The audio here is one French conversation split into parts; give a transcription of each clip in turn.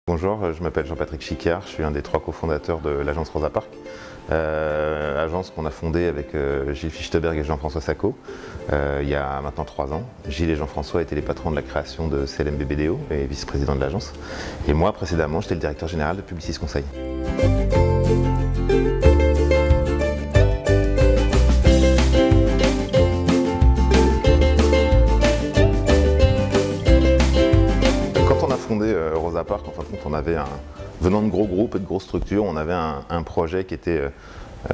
Bonjour, je m'appelle Jean-Patrick Chicard, je suis un des 3 cofondateurs de l'agence Rosa Parks, agence qu'on a fondée avec Gilles Fichtenberg et Jean-François Sacco il y a maintenant 3 ans. Gilles et Jean-François étaient les patrons de la création de CLM-BBDO et vice-président de l'agence. Et moi, précédemment, j'étais le directeur général de Publicis Conseil. Fondé Rosa Parks, en fin de compte, on avait venant de gros groupes et de grosses structures, on avait un projet qui était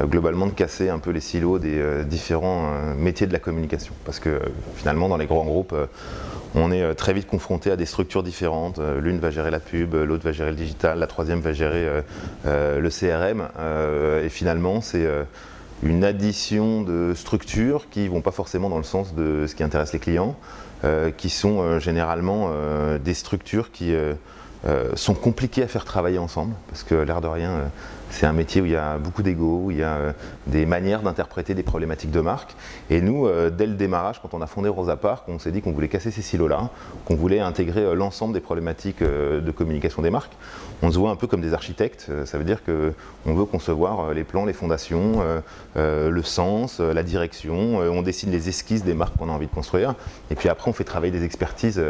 globalement de casser un peu les silos des différents métiers de la communication. Parce que finalement, dans les grands groupes, on est très vite confronté à des structures différentes. L'une va gérer la pub, l'autre va gérer le digital, la troisième va gérer le CRM. Et finalement, c'est une addition de structures qui ne vont pas forcément dans le sens de ce qui intéresse les clients, qui sont généralement des structures qui sont compliquées à faire travailler ensemble, parce que l'air de rien, c'est un métier où il y a beaucoup d'ego, où il y a des manières d'interpréter des problématiques de marque. Et nous, dès le démarrage, quand on a fondé Rosa Parks, on s'est dit qu'on voulait casser ces silos-là, qu'on voulait intégrer l'ensemble des problématiques de communication des marques. On se voit un peu comme des architectes, ça veut dire qu'on veut concevoir les plans, les fondations, le sens, la direction, on dessine les esquisses des marques qu'on a envie de construire, et puis après on fait travailler des expertises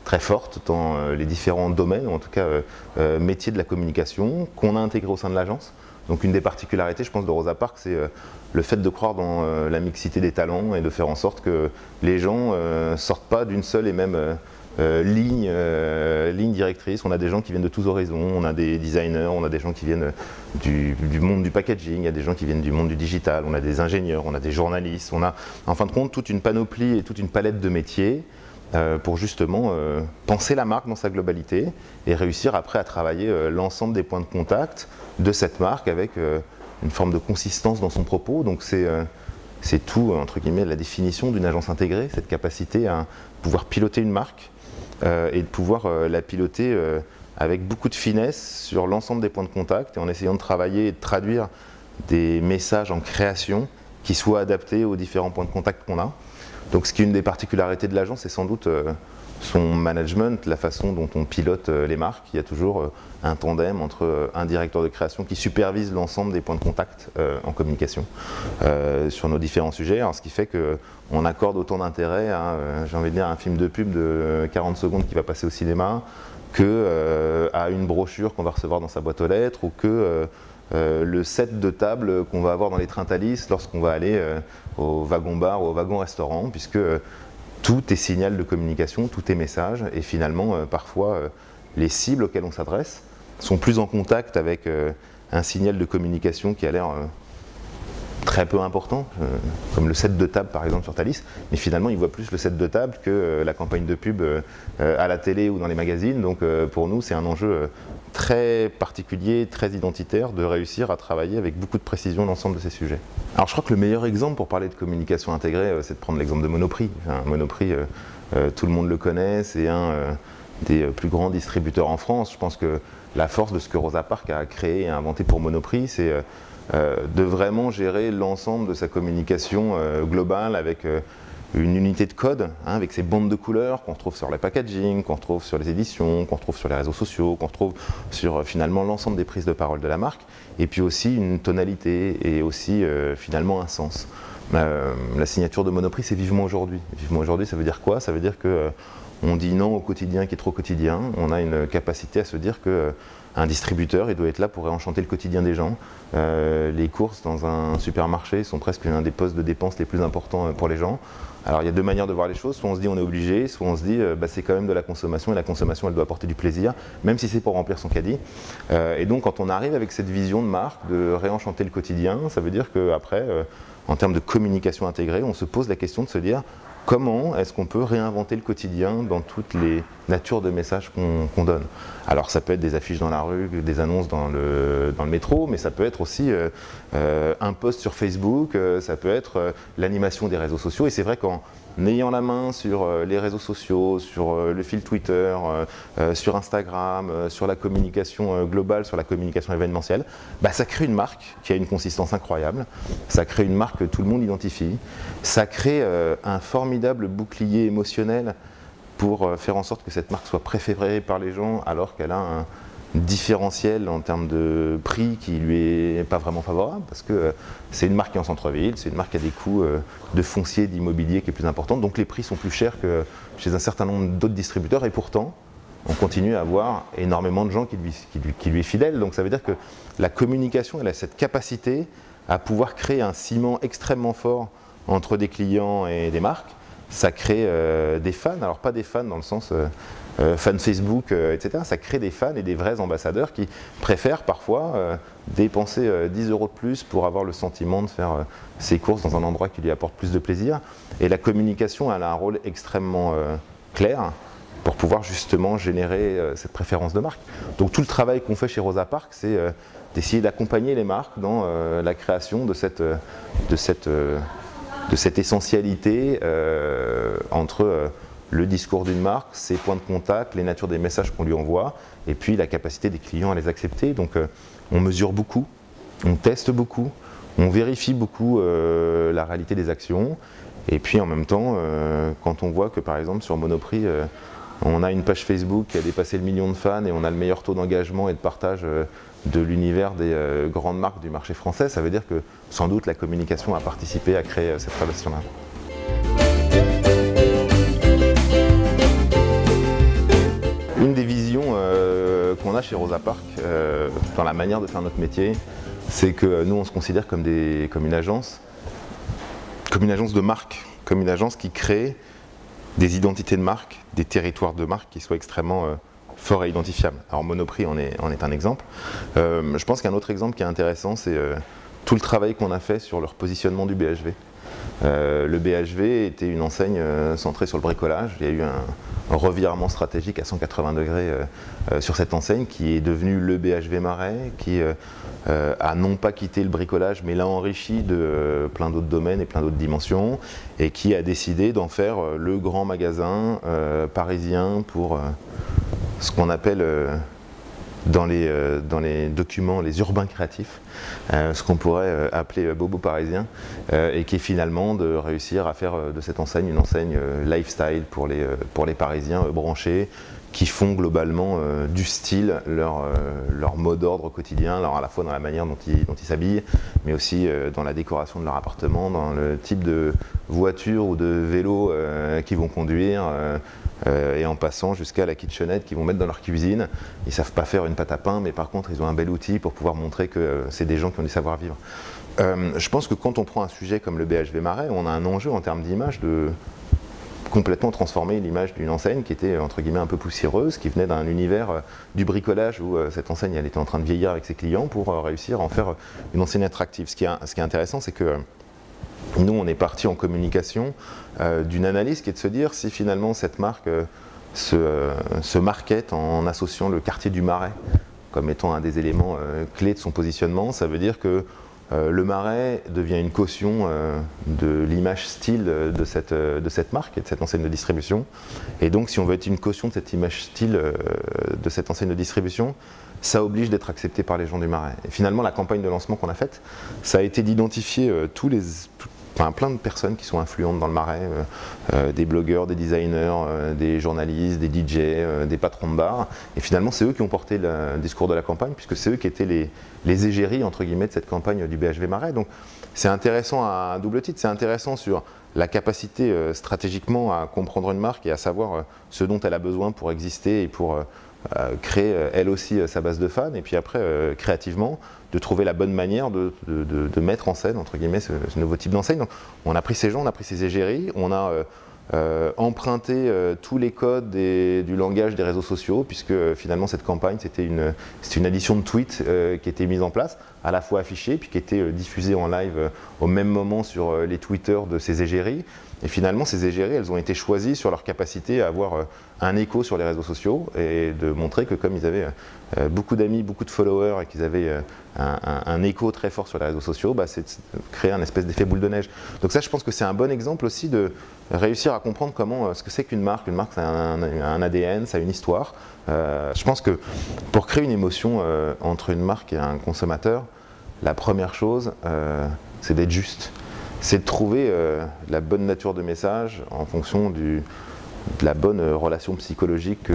très fortes dans les différents domaines, ou en tout cas métiers de la communication, qu'on a intégré au sein de l'agence. Donc une des particularités, je pense, de Rosa Parks, c'est le fait de croire dans la mixité des talents et de faire en sorte que les gens ne sortent pas d'une seule et même ligne directrice. On a des gens qui viennent de tous horizons, on a des designers, on a des gens qui viennent du monde du packaging, il y a des gens qui viennent du monde du digital, on a des ingénieurs, on a des journalistes, on a en fin de compte toute une panoplie et toute une palette de métiers pour justement penser la marque dans sa globalité et réussir après à travailler l'ensemble des points de contact de cette marque avec une forme de consistance dans son propos. Donc c'est tout, entre guillemets, la définition d'une agence intégrée, cette capacité à pouvoir piloter une marque et de pouvoir la piloter avec beaucoup de finesse sur l'ensemble des points de contact et en essayant de travailler et de traduire des messages en création qui soient adaptés aux différents points de contact qu'on a. Donc ce qui est une des particularités de l'agence, c'est sans doute son management, la façon dont on pilote les marques. Il y a toujours un tandem entre un directeur de création qui supervise l'ensemble des points de contact en communication sur nos différents sujets. Alors, ce qui fait qu'on accorde autant d'intérêt à, j'ai envie de dire, un film de pub de 40 secondes qui va passer au cinéma, que à une brochure qu'on va recevoir dans sa boîte aux lettres, ou que le set de table qu'on va avoir dans les trains Thalys lorsqu'on va aller au wagon-bar ou au wagon-restaurant, puisque tout est signal de communication, tout est message, et finalement, parfois, les cibles auxquelles on s'adresse sont plus en contact avec un signal de communication qui a l'air très peu important, comme le set de table par exemple sur Thalys, mais finalement ils voient plus le set de table que la campagne de pub à la télé ou dans les magazines. Donc pour nous c'est un enjeu très particulier, très identitaire de réussir à travailler avec beaucoup de précision l'ensemble de ces sujets. Alors je crois que le meilleur exemple pour parler de communication intégrée, c'est de prendre l'exemple de Monoprix. Monoprix, tout le monde le connaît, c'est un des plus grands distributeurs en France. Je pense que la force de ce que Rosa Parks a créé et inventé pour Monoprix, c'est de vraiment gérer l'ensemble de sa communication globale avec une unité de code, avec ses bandes de couleurs qu'on retrouve sur les packaging, qu'on retrouve sur les éditions, qu'on retrouve sur les réseaux sociaux, qu'on retrouve sur finalement l'ensemble des prises de parole de la marque, et puis aussi une tonalité et aussi finalement un sens. La signature de Monoprix, c'est vivement aujourd'hui. Vivement aujourd'hui, ça veut dire quoi? Ça veut dire que on dit non au quotidien qui est trop quotidien. On a une capacité à se dire que un distributeur, il doit être là pour réenchanter le quotidien des gens. Les courses dans un supermarché sont presque l'un des postes de dépenses les plus importants pour les gens. Alors il y a deux manières de voir les choses, soit on se dit on est obligé, soit on se dit c'est quand même de la consommation et la consommation elle doit apporter du plaisir, même si c'est pour remplir son caddie. Et donc quand on arrive avec cette vision de marque, de réenchanter le quotidien, ça veut dire qu'après, en termes de communication intégrée, on se pose la question de se dire comment est-ce qu'on peut réinventer le quotidien dans toutes les natures de messages qu'on donne. Alors ça peut être des affiches dans la rue, des annonces dans le métro, mais ça peut être aussi un post sur Facebook, ça peut être l'animation des réseaux sociaux. Et c'est vrai qu'en ayant la main sur les réseaux sociaux, sur le fil Twitter, sur Instagram, sur la communication globale, sur la communication événementielle, ça crée une marque qui a une consistance incroyable, ça crée une marque que tout le monde identifie, ça crée un formidable bouclier émotionnel pour faire en sorte que cette marque soit préférée par les gens alors qu'elle a différentiel en termes de prix qui lui est pas vraiment favorable, parce que c'est une marque qui est en centre-ville, c'est une marque qui a des coûts de foncier, d'immobilier qui est plus important, donc les prix sont plus chers que chez un certain nombre d'autres distributeurs, et pourtant on continue à avoir énormément de gens qui lui est fidèle. Donc ça veut dire que la communication, elle a cette capacité à pouvoir créer un ciment extrêmement fort entre des clients et des marques. Ça crée des fans, alors pas des fans dans le sens fans Facebook, etc. Ça crée des fans et des vrais ambassadeurs qui préfèrent parfois dépenser 10 € de plus pour avoir le sentiment de faire ses courses dans un endroit qui lui apporte plus de plaisir. Et la communication, elle a un rôle extrêmement clair pour pouvoir justement générer cette préférence de marque. Donc tout le travail qu'on fait chez Rosa Parks, c'est d'essayer d'accompagner les marques dans la création de cette essentialité entre le discours d'une marque, ses points de contact, les natures des messages qu'on lui envoie, et puis la capacité des clients à les accepter. Donc on mesure beaucoup, on teste beaucoup, on vérifie beaucoup la réalité des actions, et puis en même temps, quand on voit que par exemple sur Monoprix, on a une page Facebook qui a dépassé le 1 million de fans et on a le meilleur taux d'engagement et de partage de l'univers des grandes marques du marché français, ça veut dire que sans doute la communication a participé à créer cette relation-là. Une des visions qu'on a chez Rosa Parks dans la manière de faire notre métier, c'est que nous on se considère comme une agence de marque, comme une agence qui crée des identités de marque, des territoires de marque qui soient extrêmement forts et identifiables. Alors Monoprix en est un exemple. Je pense qu'un autre exemple qui est intéressant, c'est tout le travail qu'on a fait sur le repositionnement du BHV. Le BHV était une enseigne centrée sur le bricolage. Il y a eu un revirement stratégique à 180 degrés sur cette enseigne qui est devenue le BHV Marais, qui a non pas quitté le bricolage mais l'a enrichi de plein d'autres domaines et plein d'autres dimensions, et qui a décidé d'en faire le grand magasin parisien pour ce qu'on appelle dans les documents les urbains créatifs, ce qu'on pourrait appeler bobo parisien, et qui est finalement de réussir à faire de cette enseigne une enseigne lifestyle pour les Parisiens branchés, qui font globalement du style leur mot d'ordre quotidien, alors à la fois dans la manière dont ils s'habillent, mais aussi dans la décoration de leur appartement, dans le type de voiture ou de vélo qu'ils vont conduire, et en passant jusqu'à la kitchenette qu'ils vont mettre dans leur cuisine. Ils ne savent pas faire une pâte à pain, mais par contre ils ont un bel outil pour pouvoir montrer que c'est des gens qui ont du savoir-vivre. Je pense que quand on prend un sujet comme le BHV Marais, on a un enjeu en termes d'image de complètement transformer l'image d'une enseigne qui était entre guillemets un peu poussiéreuse, qui venait d'un univers du bricolage où cette enseigne elle était en train de vieillir avec ses clients, pour réussir à en faire une enseigne attractive. Ce qui est intéressant, c'est que nous on est parti en communication d'une analyse qui est de se dire si finalement cette marque se market en associant le quartier du Marais comme étant un des éléments clés de son positionnement, ça veut dire que le Marais devient une caution de l'image style de cette marque et de cette enseigne de distribution. Et donc si on veut être une caution de cette image style de cette enseigne de distribution, ça oblige d'être accepté par les gens du Marais. Et finalement la campagne de lancement qu'on a faite, ça a été d'identifier plein de personnes qui sont influentes dans le Marais, des blogueurs, des designers, des journalistes, des DJ, des patrons de bars. Et finalement, c'est eux qui ont porté le discours de la campagne, puisque c'est eux qui étaient les égéries, entre guillemets, de cette campagne du BHV Marais. Donc c'est intéressant à un double titre. C'est intéressant sur la capacité stratégiquement à comprendre une marque et à savoir ce dont elle a besoin pour exister et pour créer elle aussi sa base de fans, et puis après créativement de trouver la bonne manière de mettre en scène entre guillemets ce nouveau type d'enseigne. Donc on a pris ces gens, on a pris ces égéries, on a emprunté tous les codes du langage des réseaux sociaux, puisque finalement cette campagne c'était une addition de tweets qui était mise en place, à la fois affichée puis qui était diffusée en live au même moment sur les Twitter de ces égéries. Et finalement, ces égéries, elles ont été choisies sur leur capacité à avoir un écho sur les réseaux sociaux et de montrer que comme ils avaient beaucoup d'amis, beaucoup de followers et qu'ils avaient un écho très fort sur les réseaux sociaux, c'est de créer un espèce d'effet boule de neige. Donc ça, je pense que c'est un bon exemple aussi de réussir à comprendre comment ce que c'est qu'une marque. Une marque, ça a un ADN, ça a une histoire. Je pense que pour créer une émotion entre une marque et un consommateur, la première chose, c'est d'être juste. C'est de trouver la bonne nature de message en fonction de la bonne relation psychologique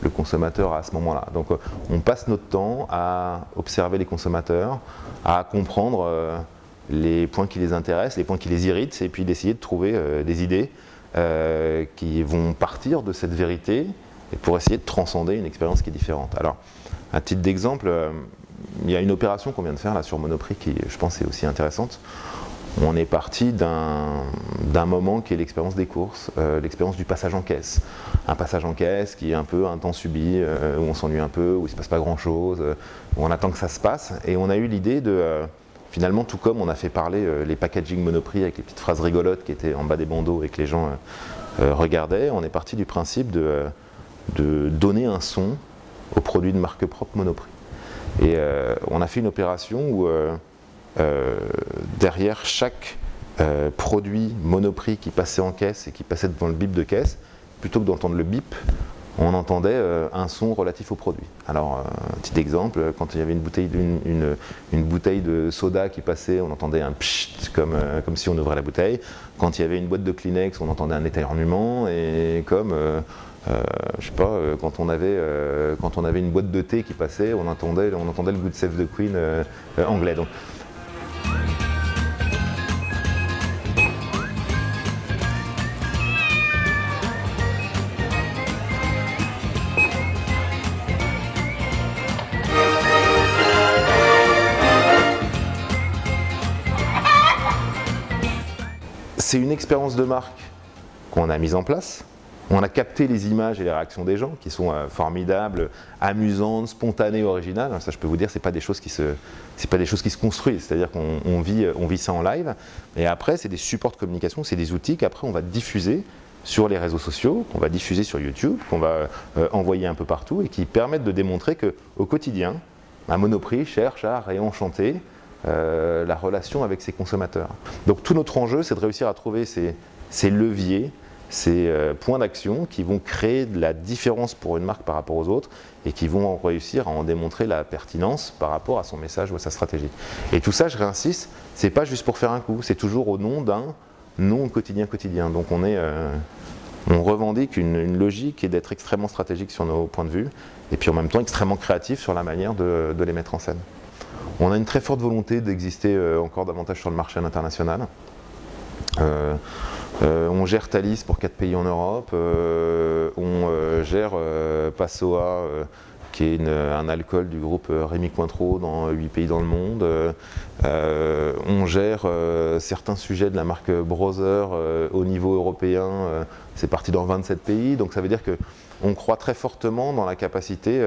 le consommateur à ce moment-là. Donc on passe notre temps à observer les consommateurs, à comprendre les points qui les intéressent, les points qui les irritent, et puis d'essayer de trouver des idées qui vont partir de cette vérité et pour essayer de transcender une expérience qui est différente. Alors, à titre d'exemple, il y a une opération qu'on vient de faire là sur Monoprix qui, je pense, est aussi intéressante. On est parti d'un moment qui est l'expérience des courses, l'expérience du passage en caisse. Un passage en caisse qui est un peu un temps subi, où on s'ennuie un peu, où il ne se passe pas grand-chose, où on attend que ça se passe. Et on a eu l'idée de, finalement, tout comme on a fait parler les packaging Monoprix avec les petites phrases rigolotes qui étaient en bas des bandeaux et que les gens regardaient, on est parti du principe de donner un son aux produits de marque propre Monoprix. Et on a fait une opération où derrière chaque produit Monoprix qui passait en caisse et qui passait devant le bip de caisse, plutôt que d'entendre le bip, on entendait un son relatif au produit. Alors, un petit exemple, quand il y avait une bouteille de soda qui passait, on entendait un pchit comme si on ouvrait la bouteille. Quand il y avait une boîte de Kleenex, on entendait un éternuement. Et comme, je sais pas, quand on avait une boîte de thé qui passait, on entendait le Good Save the Queen anglais. Donc, c'est une expérience de marque qu'on a mise en place. On a capté les images et les réactions des gens qui sont formidables, amusantes, spontanées, originales. Ça, je peux vous dire, c'est pas des choses qui se construisent. C'est-à-dire qu'on vit ça en live. Et après, c'est des supports de communication, c'est des outils qu'après on va diffuser sur les réseaux sociaux, qu'on va diffuser sur YouTube, qu'on va envoyer un peu partout et qui permettent de démontrer qu'au quotidien, un Monoprix cherche à réenchanter la relation avec ses consommateurs. Donc tout notre enjeu, c'est de réussir à trouver ces leviers, ces points d'action qui vont créer de la différence pour une marque par rapport aux autres et qui vont réussir à en démontrer la pertinence par rapport à son message ou à sa stratégie. Et tout ça, je réinsiste, c'est pas juste pour faire un coup, c'est toujours au nom d'un non quotidien. Donc on revendique une logique et d'être extrêmement stratégique sur nos points de vue et puis en même temps extrêmement créatif sur la manière de les mettre en scène. On a une très forte volonté d'exister encore davantage sur le marché à l'international. On gère Thalys pour 4 pays en Europe, on gère Passoa, qui est un alcool du groupe Rémy Cointreau dans 8 pays dans le monde. On gère certains sujets de la marque Brother au niveau européen, c'est parti dans 27 pays, donc ça veut dire qu'on croit très fortement dans la capacité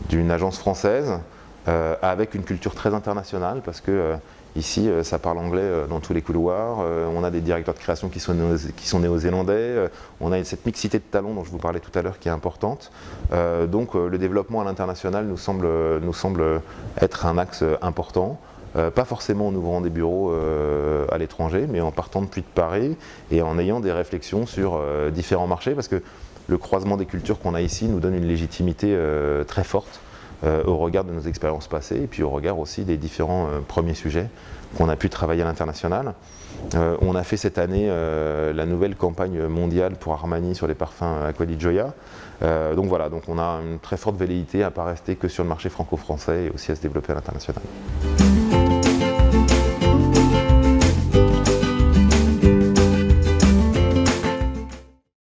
d'une agence française avec une culture très internationale parce que ici ça parle anglais dans tous les couloirs, on a des directeurs de création qui sont néo-zélandais, on a cette mixité de talents dont je vous parlais tout à l'heure qui est importante. Donc le développement à l'international nous semble être un axe important. Pas forcément en ouvrant des bureaux à l'étranger, mais en partant depuis de Paris et en ayant des réflexions sur différents marchés parce que le croisement des cultures qu'on a ici nous donne une légitimité très forte au regard de nos expériences passées et puis au regard aussi des différents premiers sujets qu'on a pu travailler à l'international. On a fait cette année la nouvelle campagne mondiale pour Armani sur les parfums Acqua di Gioia. Donc voilà, donc on a une très forte velléité à ne pas rester que sur le marché franco-français et aussi à se développer à l'international.